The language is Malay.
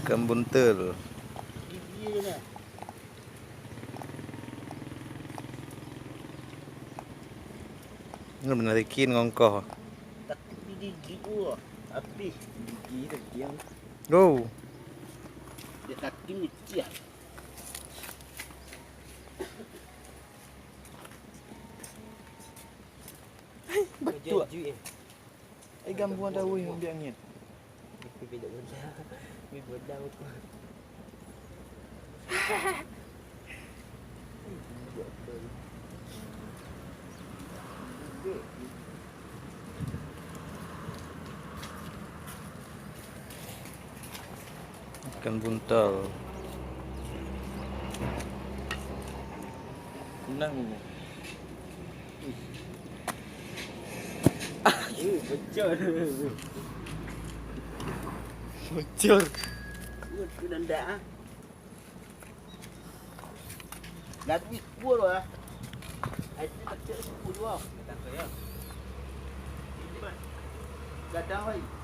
Ikan buntel. Ini benar ikan ngongkoh. Tak gigi gua. Habis gigi dah yang Go. dia kaki mecian. Betul. Ai gambuan dah weh ambil angin. Beda benda. Ni benda aku. Ikan buntal. Senang ni. Bocor. Bocor. Aku dah ndak ah. Dah habis pun ah. Ai tak cek 10 ah. Tak ya. Gadang oi.